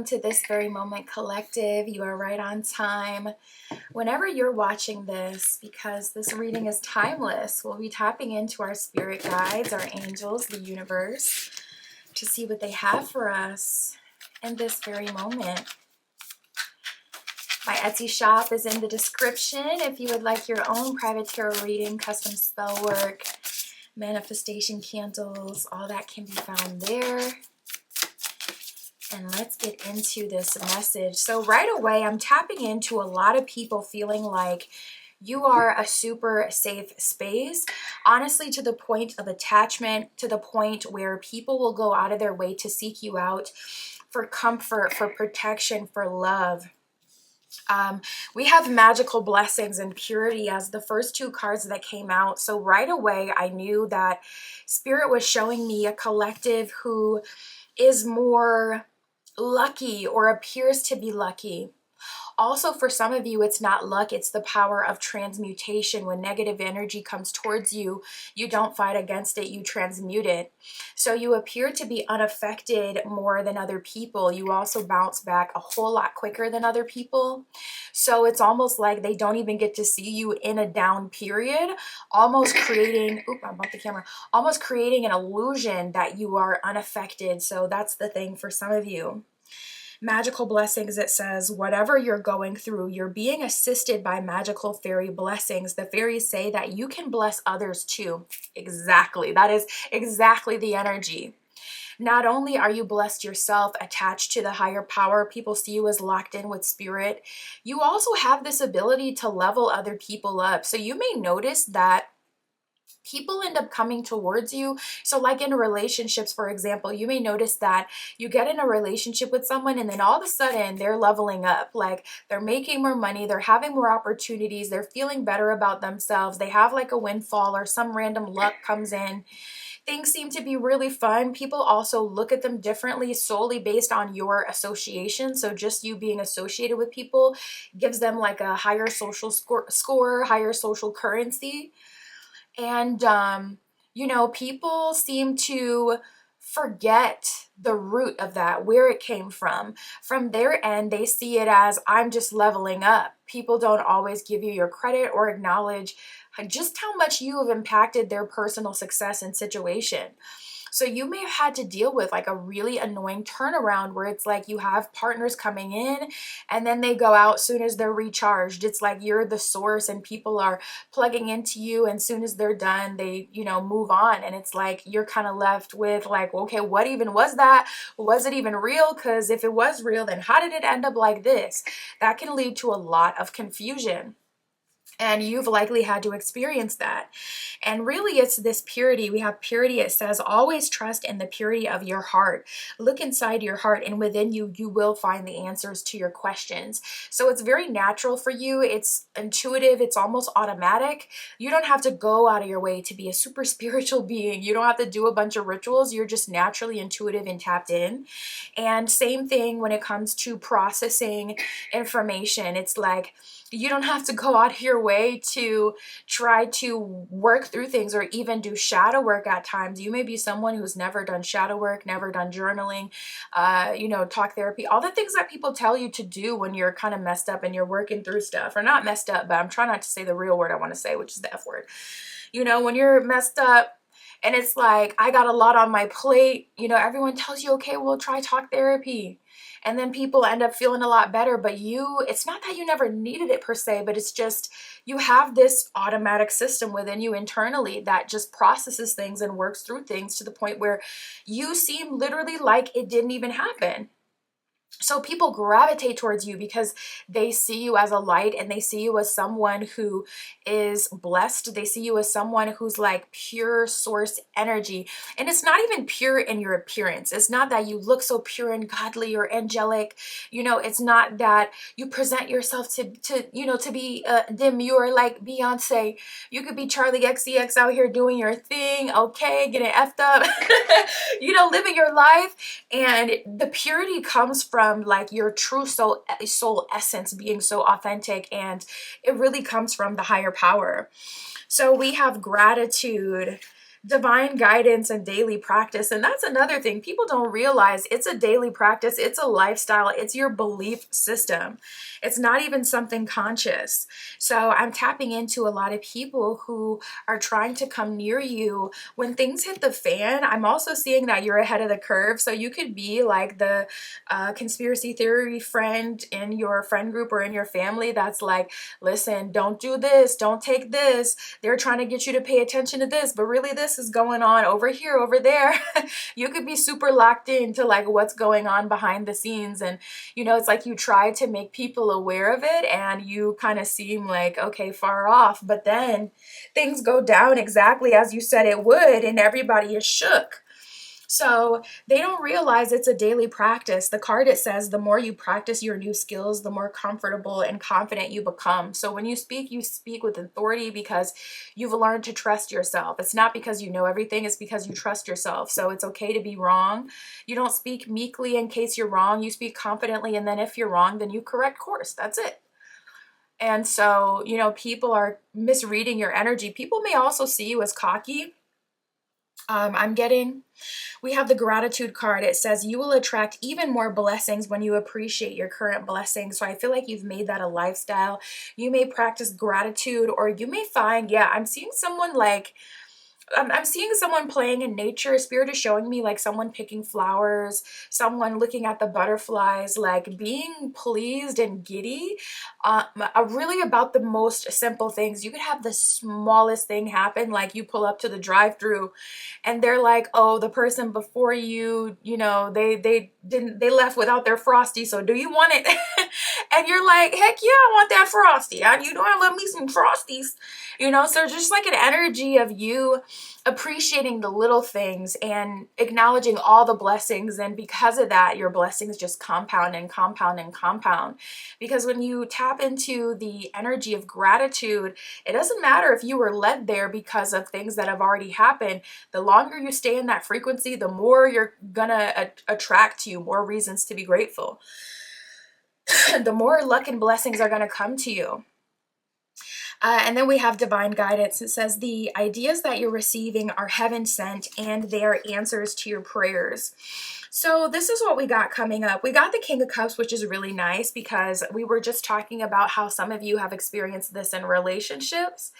to This Very Moment Collective. You are right on time. Whenever you're watching this, because this reading is timeless, we'll be tapping into our spirit guides, our angels, the universe, to see what they have for us in this very moment. My Etsy shop is in the description if you would like your own private tarot reading, custom spell work, manifestation candles, all that can be found there. And let's get into this message. So right away, I'm tapping into a lot of people feeling like you are a super safe space, honestly, to the point of attachment, to the point where people will go out of their way to seek you out for comfort, for protection, for love. We have magical blessings and purity as the first two cards that came out. So right away, I knew that Spirit was showing me a collective who is more lucky or appears to be lucky. Also, for some of you, it's not luck, it's the power of transmutation. When negative energy comes towards you, you don't fight against it, you transmute it. So you appear to be unaffected more than other people. You also bounce back a whole lot quicker than other people. So it's almost like they don't even get to see you in a down period, almost creating, I bumped the camera, almost creating an illusion that you are unaffected. So that's the thing for some of you. Magical blessings, it says, whatever you're going through, you're being assisted by magical fairy blessings. The fairies say that you can bless others too. Exactly. That is exactly the energy. Not only are you blessed yourself, attached to the higher power, people see you as locked in with spirit, you also have this ability to level other people up. So you may notice that people end up coming towards you. So like in relationships, for example, you may notice that you get in a relationship with someone and then all of a sudden they're leveling up. Like they're making more money, they're having more opportunities, they're feeling better about themselves, they have like a windfall or some random luck comes in. Things seem to be really fun. People also look at them differently solely based on your association. So just you being associated with people gives them like a higher social score, higher social currency. And, people seem to forget the root of that, where it came from. From their end, they see it as, I'm just leveling up. People don't always give you your credit or acknowledge just how much you have impacted their personal success and situation. So you may have had to deal with like a really annoying turnaround where it's like you have partners coming in and then they go out soon as they're recharged. It's like you're the source and people are plugging into you, and soon as they're done, they, move on. And it's like you're kind of left with like, okay, what even was that? Was it even real? Because if it was real, then how did it end up like this? That can lead to a lot of confusion. And you've likely had to experience that. And really, it's this purity. We have purity. It says, always trust in the purity of your heart. Look inside your heart, and within you, you will find the answers to your questions. So it's very natural for you. It's intuitive. It's almost automatic. You don't have to go out of your way to be a super spiritual being. You don't have to do a bunch of rituals. You're just naturally intuitive and tapped in. And same thing when it comes to processing information. It's like, you don't have to go out of your way to try to work through things or even do shadow work at times. You may be someone who's never done shadow work, never done journaling, talk therapy, all the things that people tell you to do when you're kind of messed up and you're working through stuff. Or not messed up, but I'm trying not to say the real word I want to say, which is the F word. When you're messed up and it's like, I got a lot on my plate, everyone tells you, okay, well, try talk therapy. And then people end up feeling a lot better, but it's not that you never needed it per se, but it's just you have this automatic system within you internally that just processes things and works through things to the point where you seem literally like it didn't even happen. So people gravitate towards you because they see you as a light and they see you as someone who is blessed. They see you as someone who's like pure source energy. And it's not even pure in your appearance. It's not that you look so pure and godly or angelic. It's not that you present yourself to be demure like Beyonce. You could be Charlie XCX out here doing your thing, okay, getting effed up, living your life. And the purity comes from like your true soul essence being so authentic, and it really comes from the higher power. So we have gratitude. divine guidance and daily practice. And that's another thing people don't realize. It's a daily practice, it's a lifestyle, it's your belief system. It's not even something conscious. So I'm tapping into a lot of people who are trying to come near you when things hit the fan. I'm also seeing that you're ahead of the curve. So you could be like the conspiracy theory friend in your friend group or in your family that's like, listen, don't do this, don't take this, they're trying to get you to pay attention to this, but really this is going on over here, over there. You could be super locked into like what's going on behind the scenes. And you know, it's like you try to make people aware of it and you kind of seem like, okay, far off, but then things go down exactly as you said it would and everybody is shook. So they don't realize it's a daily practice. The card, it says, the more you practice your new skills, the more comfortable and confident you become. So when you speak with authority because you've learned to trust yourself. It's not because you know everything, it's because you trust yourself. So it's okay to be wrong. You don't speak meekly in case you're wrong. You speak confidently, and then if you're wrong, then you correct course. That's it. And so, you know, people are misreading your energy. People may also see you as cocky. We have the gratitude card. It says you will attract even more blessings when you appreciate your current blessings. So I feel like you've made that a lifestyle. You may practice gratitude, or you may find, yeah, I'm seeing someone like, I'm seeing someone playing in nature. Spirit is showing me like someone picking flowers, someone looking at the butterflies, like being pleased and giddy. Really about the most simple things. You could have the smallest thing happen, like you pull up to the drive-through and they're like, oh, the person before you, you know, they left without their Frosty, so do you want it? And you're like, heck yeah, I want that Frosty. You know, I love me some Frosties. You know, so just like an energy of you appreciating the little things and acknowledging all the blessings. And because of that, your blessings just compound and compound and compound. Because when you tap into the energy of gratitude, it doesn't matter if you were led there because of things that have already happened. The longer you stay in that frequency, the more you're gonna attract to you more reasons to be grateful. The more luck and blessings are gonna come to you. And then we have divine guidance. It says the ideas that you're receiving are heaven sent and they are answers to your prayers. So this is what we got coming up. We got the King of Cups, which is really nice because we were just talking about how some of you have experienced this in relationships.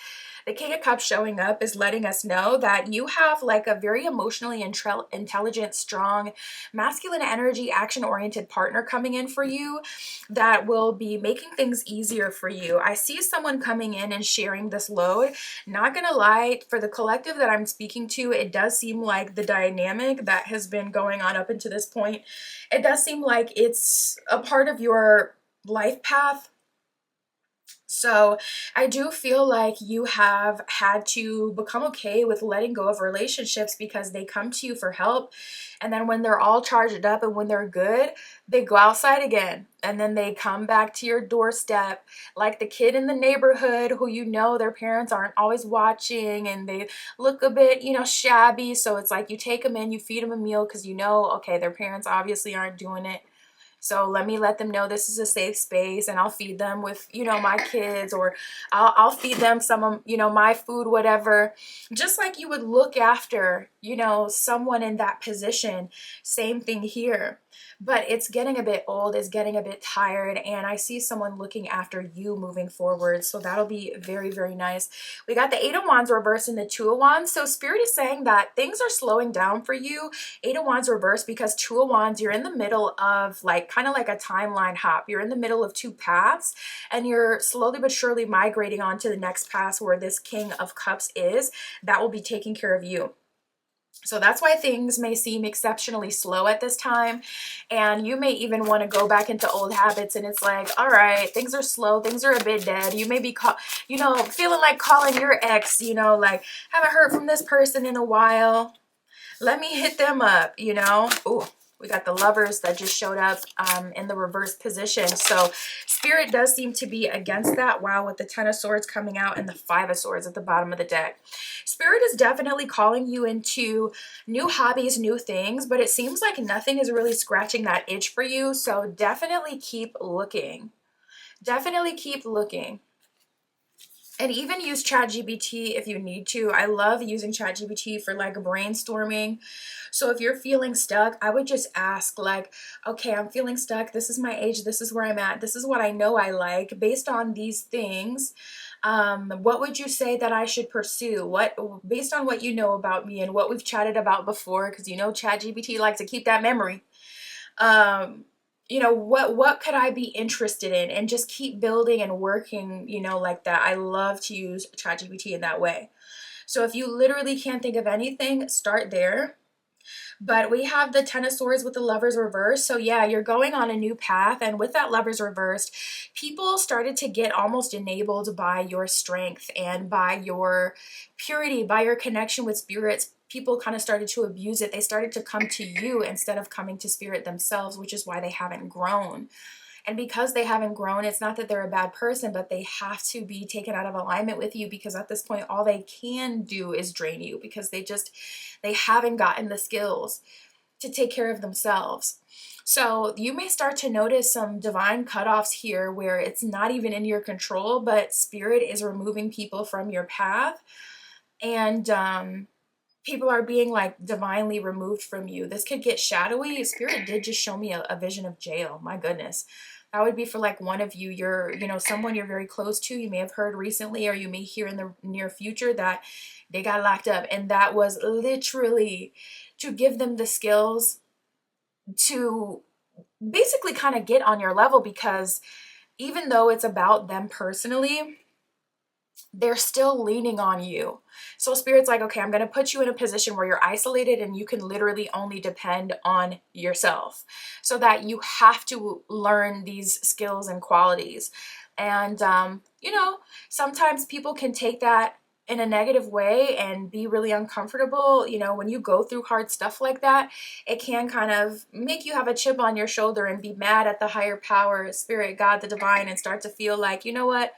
The King of Cups showing up is letting us know that you have like a very emotionally intelligent, strong, masculine energy, action-oriented partner coming in for you that will be making things easier for you. I see someone coming in and sharing this load. Not gonna lie, for the collective that I'm speaking to, it does seem like the dynamic that has been going on up until this point, it does seem like it's a part of your life path. So I do feel like you have had to become okay with letting go of relationships because they come to you for help. And then when they're all charged up and when they're good, they go outside again. And then they come back to your doorstep like the kid in the neighborhood who you know their parents aren't always watching and they look a bit, you know, shabby. So it's like you take them in, you feed them a meal because you know, okay, their parents obviously aren't doing it. So let them know this is a safe space, and I'll feed them with, you know, my kids, or I'll feed them some of, you know, my food, whatever. Just like you would look after, you know, someone in that position. Same thing here. But it's getting a bit old, it's getting a bit tired, and I see someone looking after you moving forward. So that'll be very, very nice. We got the Eight of Wands reversed and the Two of Wands. So Spirit is saying that things are slowing down for you. Eight of Wands reversed because Two of Wands, you're in the middle of like kind of like a timeline hop. You're in the middle of two paths and you're slowly but surely migrating on to the next path where this King of Cups is. That will be taking care of you. So that's why things may seem exceptionally slow at this time. And you may even want to go back into old habits. And it's like, all right, things are slow. Things are a bit dead. You may be, you know, feeling like calling your ex, you know, like, haven't heard from this person in a while. Let me hit them up, you know. Ooh. We got the Lovers that just showed up in the reverse position. So Spirit does seem to be against that. Wow, with the Ten of Swords coming out and the Five of Swords at the bottom of the deck. Spirit is definitely calling you into new hobbies, new things, but it seems like nothing is really scratching that itch for you. So definitely keep looking. Definitely keep looking. And even use ChatGPT if you need to. I love using ChatGPT for like brainstorming. So if you're feeling stuck, I would just ask like, okay, I'm feeling stuck. This is my age. This is where I'm at. This is what I know I like. Based on these things, what would you say that I should pursue? What, based on what you know about me and what we've chatted about before, because you know ChatGPT likes to keep that memory. You know, what could I be interested in, and just keep building and working, you know, like that. I love to use ChatGPT in that way. So if you literally can't think of anything, start there. But we have the Ten of Swords with the Lovers reversed. So yeah, you're going on a new path. And with that Lovers reversed, people started to get almost enabled by your strength and by your purity, by your connection with spirits. People kind of started to abuse it. They started to come to you instead of coming to spirit themselves, which is why they haven't grown. And because they haven't grown, it's not that they're a bad person, but they have to be taken out of alignment with you, because at this point, all they can do is drain you, because they haven't gotten the skills to take care of themselves. So you may start to notice some divine cutoffs here where it's not even in your control, but spirit is removing people from your path. And people are being like divinely removed from you. This could get shadowy. Spirit did just show me a vision of jail. My goodness. That would be for like one of you. You're, you know, someone you're very close to. You may have heard recently, or you may hear in the near future that they got locked up. And that was literally to give them the skills to basically kind of get on your level, because even though it's about them personally, they're still leaning on you. So spirit's like, okay, I'm going to put you in a position where you're isolated and you can literally only depend on yourself, so that you have to learn these skills and qualities. And, you know, sometimes people can take that in a negative way and be really uncomfortable. You know, when you go through hard stuff like that, it can kind of make you have a chip on your shoulder and be mad at the higher power, spirit, God, the divine, and start to feel like, you know what?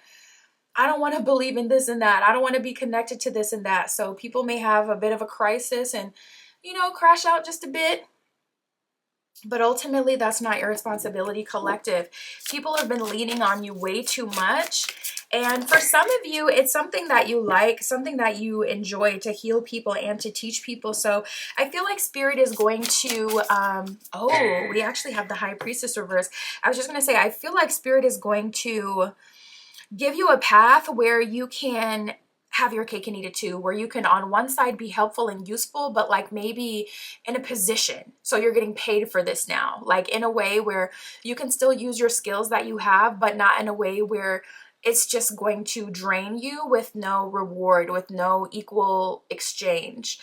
I don't want to believe in this and that. I don't want to be connected to this and that. So people may have a bit of a crisis and, you know, crash out just a bit. But ultimately, that's not your responsibility, collective. People have been leaning on you way too much. And for some of you, it's something that you like, something that you enjoy, to heal people and to teach people. So I feel like spirit is going to, oh, we actually have the High Priestess reverse. I was just going to say, I feel like spirit is going to give you a path where you can have your cake and eat it too, where you can on one side be helpful and useful, but like maybe in a position. So you're getting paid for this now, like in a way where you can still use your skills that you have, but not in a way where it's just going to drain you with no reward, with no equal exchange.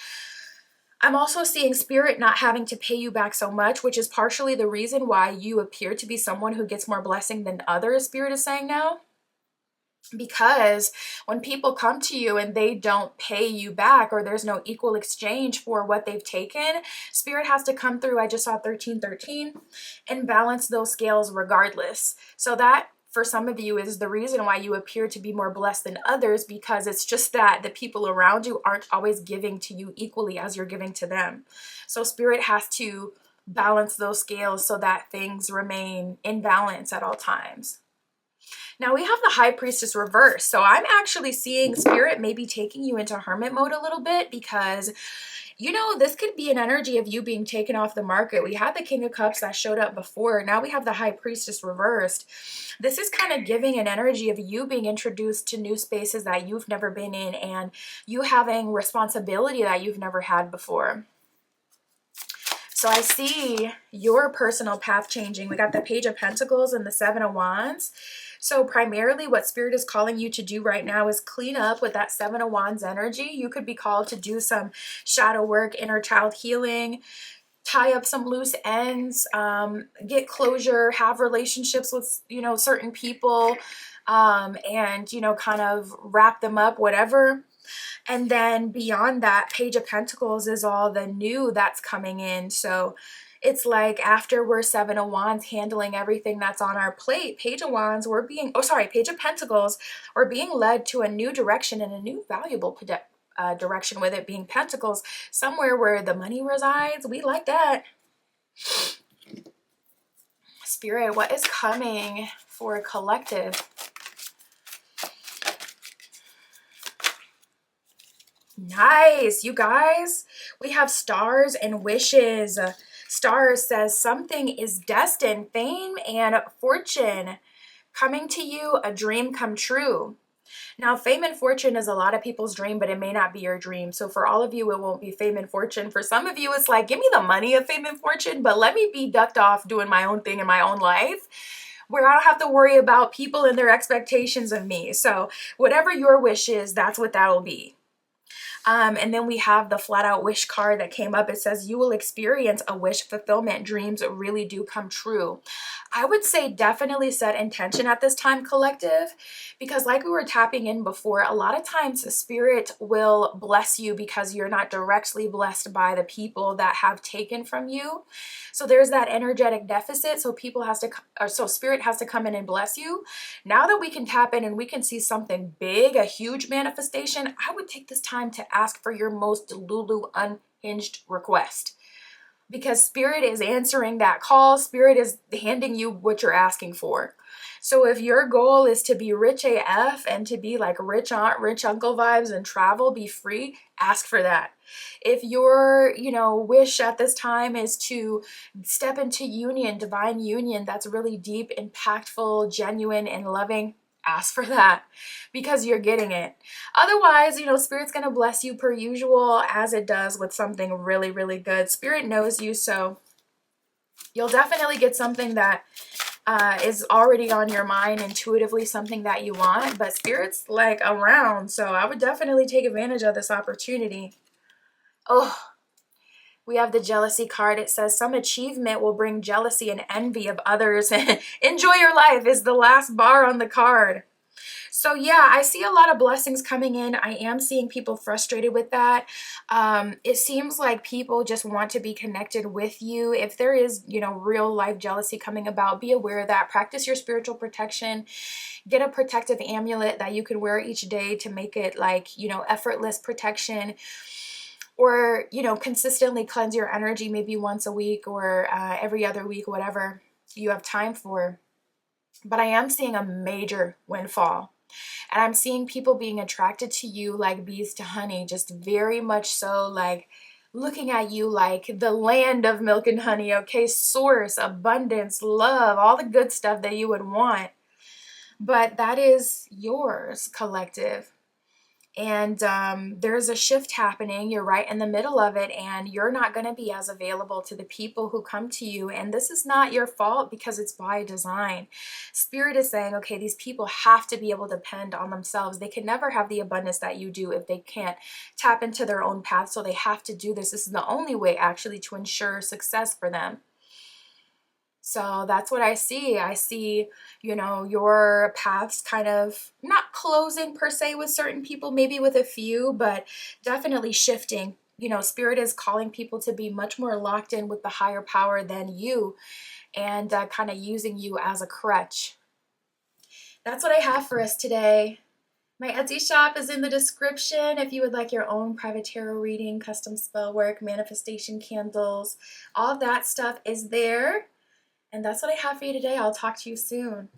I'm also seeing spirit not having to pay you back so much, which is partially the reason why you appear to be someone who gets more blessing than others, spirit is saying now. Because when people come to you and they don't pay you back, or there's no equal exchange for what they've taken, spirit has to come through. I just saw 1313 and balance those scales regardless. So that for some of you is the reason why you appear to be more blessed than others, because it's just that the people around you aren't always giving to you equally as you're giving to them. So spirit has to balance those scales so that things remain in balance at all times. Now we have the High Priestess reverse. So I'm actually seeing spirit maybe taking you into hermit mode a little bit, because, you know, this could be an energy of you being taken off the market. We had the King of Cups that showed up before. Now we have the High Priestess reversed. This is kind of giving an energy of you being introduced to new spaces that you've never been in, and you having responsibility that you've never had before. So I see your personal path changing. We got the Page of Pentacles and the Seven of Wands. So primarily what spirit is calling you to do right now is clean up with that Seven of Wands energy. You could be called to do some shadow work, inner child healing, tie up some loose ends, get closure, have relationships with, you know, certain people, and, you know, kind of wrap them up, whatever. And then beyond that, Page of Pentacles is all the new that's coming in. So it's like after we're Seven of Wands handling everything that's on our plate, Page of Wands, Page of Pentacles, we're being led to a new direction and a new valuable direction, with it being Pentacles, somewhere where the money resides. We like that. Spirit, what is coming for a collective? Nice, you guys. We have stars and wishes. Stars says something is destined, fame and fortune coming to you, a dream come true. Now, fame and fortune is a lot of people's dream, but it may not be your dream. So for all of you, it won't be fame and fortune. For some of you, it's like, give me the money of fame and fortune, but let me be ducked off doing my own thing in my own life, where I don't have to worry about people and their expectations of me. So whatever your wish is, that's what that'll be. And then we have the flat out wish card that came up. It says you will experience a wish fulfillment. Dreams really do come true. I would say definitely set intention at this time, collective, because like we were tapping in before, a lot of times spirit will bless you because you're not directly blessed by the people that have taken from you. So there's that energetic deficit. So spirit has to come in and bless you. Now that we can tap in and we can see something big, a huge manifestation, I would take this time to ask for your most Lulu unhinged request, because spirit is answering that call. Spirit is handing you what you're asking for. So if your goal is to be rich AF and to be like rich aunt, rich uncle vibes and travel, be free, ask for that. If your, wish at this time is to step into union, divine union, that's really deep, impactful, genuine, and loving, ask for that, because you're getting it. Otherwise, Spirit's going to bless you per usual, as it does with something really, really good. Spirit knows you, so you'll definitely get something that is already on your mind intuitively, something that you want, but Spirit's like around, so I would definitely take advantage of this opportunity. Oh, we have the jealousy card. It says some achievement will bring jealousy and envy of others. Enjoy your life is the last bar on the card. So yeah, I see a lot of blessings coming in. I am seeing people frustrated with that. It seems like people just want to be connected with you. If there is, real life jealousy coming about, be aware of that. Practice your spiritual protection. Get a protective amulet that you can wear each day to make it like, effortless protection. Or, consistently cleanse your energy maybe once a week or every other week, whatever you have time for. But I am seeing a major windfall. And I'm seeing people being attracted to you like bees to honey, just very much so, like looking at you like the land of milk and honey, okay? Source, abundance, love, all the good stuff that you would want. But that is yours, collective. And there's a shift happening. You're right in the middle of it, and you're not going to be as available to the people who come to you. And this is not your fault, because it's by design. Spirit is saying, okay, these people have to be able to depend on themselves. They can never have the abundance that you do if they can't tap into their own path. So they have to do this. This is the only way actually to ensure success for them. So that's what I see. I see, your paths kind of not closing per se with certain people, maybe with a few, but definitely shifting. Spirit is calling people to be much more locked in with the higher power than you, and kind of using you as a crutch. That's what I have for us today. My Etsy shop is in the description if you would like your own private tarot reading, custom spell work, manifestation candles. All of that stuff is there. And that's what I have for you today. I'll talk to you soon.